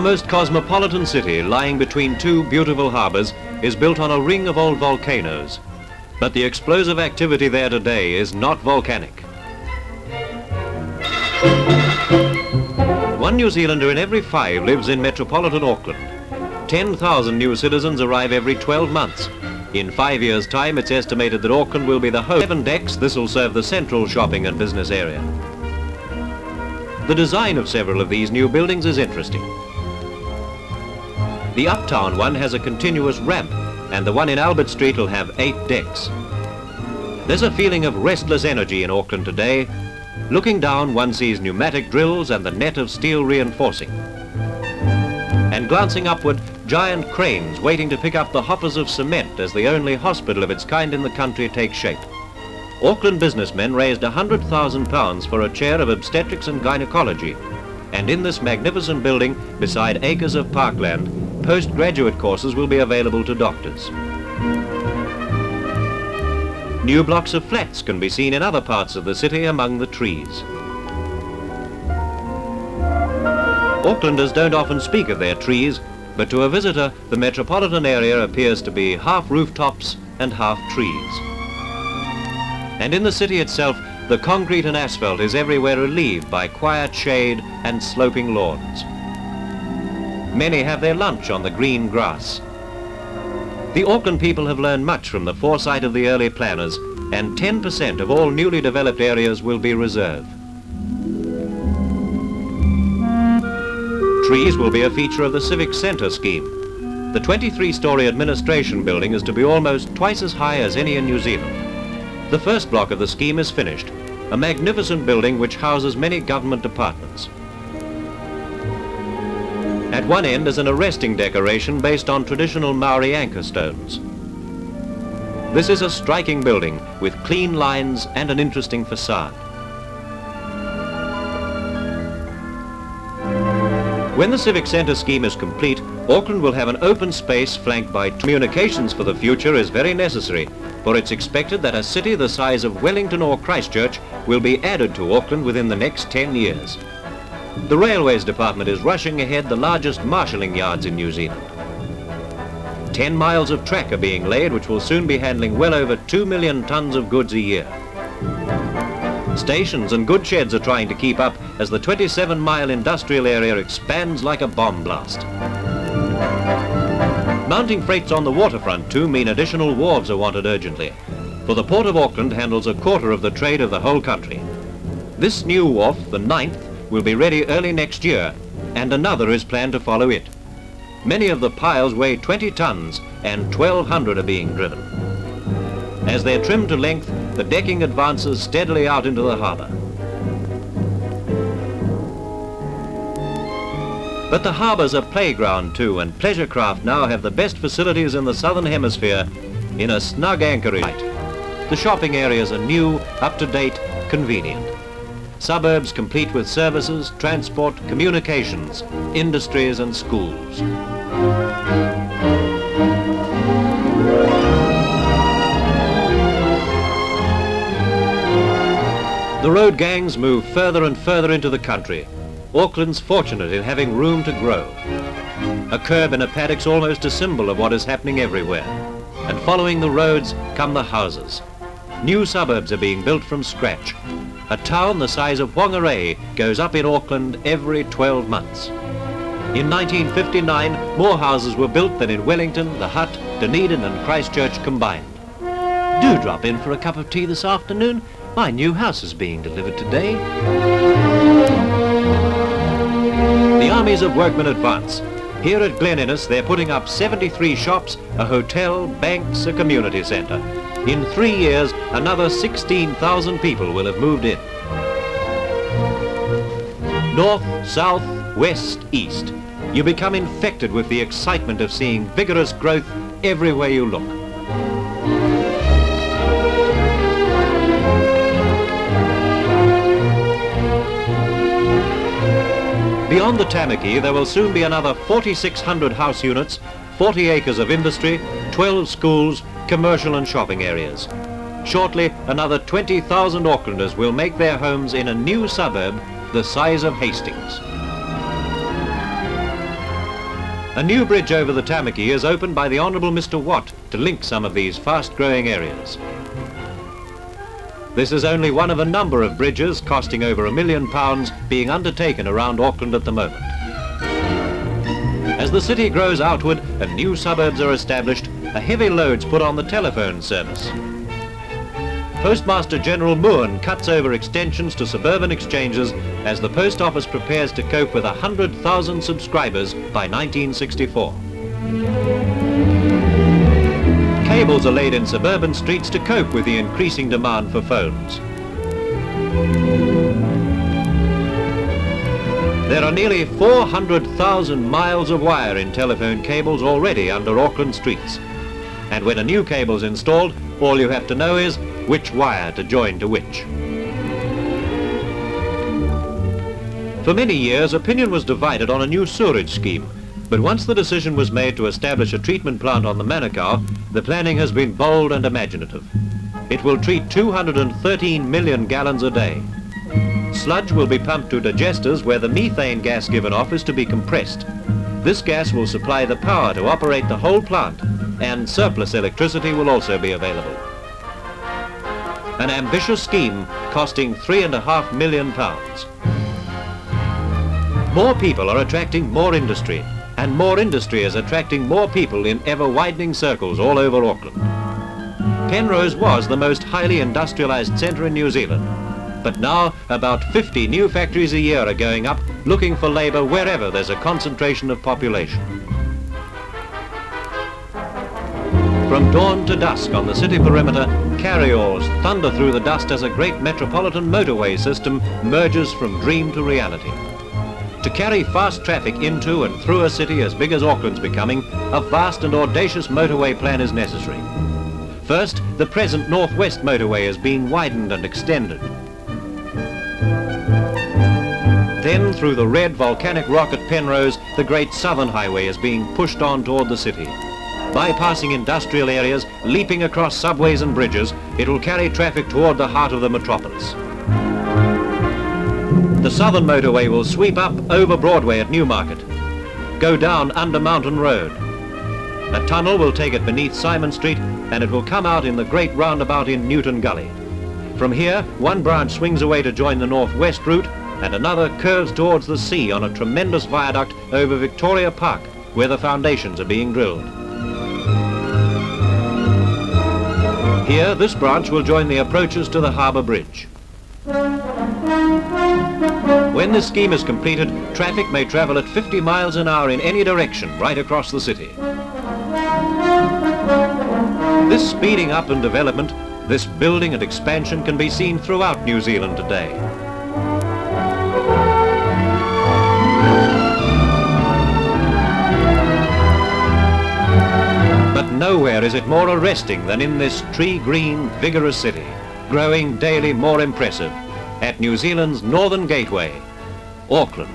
most cosmopolitan city, lying between two beautiful harbours, is built on a ring of old volcanoes. But the explosive activity there today is not volcanic. 1 New Zealander in every 5 lives in metropolitan Auckland. 10,000 new citizens arrive every 12 months. In 5 years' time, it's estimated that Auckland will be the home. 7 decks, this will serve the central shopping and business area. The design of several of these new buildings is interesting. The uptown one has a continuous ramp, and the one in Albert Street will have 8 decks. There's a feeling of restless energy in Auckland today. Looking down, one sees pneumatic drills and the net of steel reinforcing. And glancing upward, giant cranes waiting to pick up the hoppers of cement as the only hospital of its kind in the country takes shape. Auckland businessmen raised £100,000 for a chair of obstetrics and gynecology. And in this magnificent building, beside acres of parkland, postgraduate courses will be available to doctors. New blocks of flats can be seen in other parts of the city among the trees. Aucklanders don't often speak of their trees, but to a visitor, the metropolitan area appears to be half rooftops and half trees. And in the city itself, the concrete and asphalt is everywhere relieved by quiet shade and sloping lawns. Many have their lunch on the green grass. The Auckland people have learned much from the foresight of the early planners, and 10% of all newly developed areas will be reserved. Trees will be a feature of the Civic Centre scheme. The 23-storey administration building is to be almost twice as high as any in New Zealand. The first block of the scheme is finished, a magnificent building which houses many government departments. At one end is an arresting decoration based on traditional Maori anchor stones. This is a striking building with clean lines and an interesting facade. When the Civic Centre scheme is complete, Auckland will have an open space flanked by communications for the future is very necessary, for it's expected that a city the size of Wellington or Christchurch will be added to Auckland within the next 10 years. The Railways Department is rushing ahead the largest marshalling yards in New Zealand. 10 miles of track are being laid, which will soon be handling well over 2 million tonnes of goods a year. Stations and goods sheds are trying to keep up as the 27-mile industrial area expands like a bomb blast. Mounting freights on the waterfront too mean additional wharves are wanted urgently, for the Port of Auckland handles a quarter of the trade of the whole country. This new wharf, the 9th, will be ready early next year, and another is planned to follow it. Many of the piles weigh 20 tonnes and 1,200 are being driven. As they're trimmed to length, the decking advances steadily out into the harbour. But the harbour's a playground too, and pleasure craft now have the best facilities in the southern hemisphere in a snug anchorage. The shopping areas are new, up-to-date, convenient. Suburbs complete with services, transport, communications, industries and schools. The road gangs move further and further into the country. Auckland's fortunate in having room to grow. A curb in a paddock's almost a symbol of what is happening everywhere. And following the roads come the houses. New suburbs are being built from scratch. A town the size of Whangarei goes up in Auckland every 12 months. In 1959, more houses were built than in Wellington, the Hutt, Dunedin and Christchurch combined. Do drop in for a cup of tea this afternoon. My new house is being delivered today. The armies of workmen advance. Here at Glen Innes, they're putting up 73 shops, a hotel, banks, a community centre. In 3 years, another 16,000 people will have moved in. North, south, west, east. You become infected with the excitement of seeing vigorous growth everywhere you look. Beyond the Tamaki, there will soon be another 4,600 house units, 40 acres of industry, 12 schools, commercial and shopping areas. Shortly, another 20,000 Aucklanders will make their homes in a new suburb the size of Hastings. A new bridge over the Tamaki is opened by the Honourable Mr. Watt to link some of these fast-growing areas. This is only one of a number of bridges costing over £1 million being undertaken around Auckland at the moment. As the city grows outward and new suburbs are established, a heavy load's put on the telephone service. Postmaster General Moon cuts over extensions to suburban exchanges as the post office prepares to cope with 100,000 subscribers by 1964. Cables are laid in suburban streets to cope with the increasing demand for phones. There are nearly 400,000 miles of wire in telephone cables already under Auckland streets. And when a new cable's installed, all you have to know is which wire to join to which. For many years, opinion was divided on a new sewerage scheme, but once the decision was made to establish a treatment plant on the Manukau, the planning has been bold and imaginative. It will treat 213 million gallons a day. Sludge will be pumped to digesters where the methane gas given off is to be compressed. This gas will supply the power to operate the whole plant, and surplus electricity will also be available. An ambitious scheme costing £3.5 million. More people are attracting more industry, and more industry is attracting more people in ever-widening circles all over Auckland. Penrose was the most highly industrialised centre in New Zealand, but now about 50 new factories a year are going up, looking for labour wherever there's a concentration of population. From dawn to dusk on the city perimeter, carryalls thunder through the dust as a great metropolitan motorway system merges from dream to reality. To carry fast traffic into and through a city as big as Auckland's becoming, a vast and audacious motorway plan is necessary. First, the present North-West motorway is being widened and extended. Then, through the red volcanic rock at Penrose, the Great Southern Highway is being pushed on toward the city. Bypassing industrial areas, leaping across subways and bridges, it will carry traffic toward the heart of the metropolis. The southern motorway will sweep up over Broadway at Newmarket, go down under Mountain Road. A tunnel will take it beneath Simon Street, and it will come out in the great roundabout in Newton Gully. From here, one branch swings away to join the northwest route, and another curves towards the sea on a tremendous viaduct over Victoria Park, where the foundations are being drilled. Here, this branch will join the approaches to the Harbour Bridge. When this scheme is completed, traffic may travel at 50 miles an hour in any direction right across the city. This speeding up and development, this building and expansion can be seen throughout New Zealand today. But nowhere is it more arresting than in this tree-green, vigorous city, growing daily more impressive, at New Zealand's northern gateway, Auckland.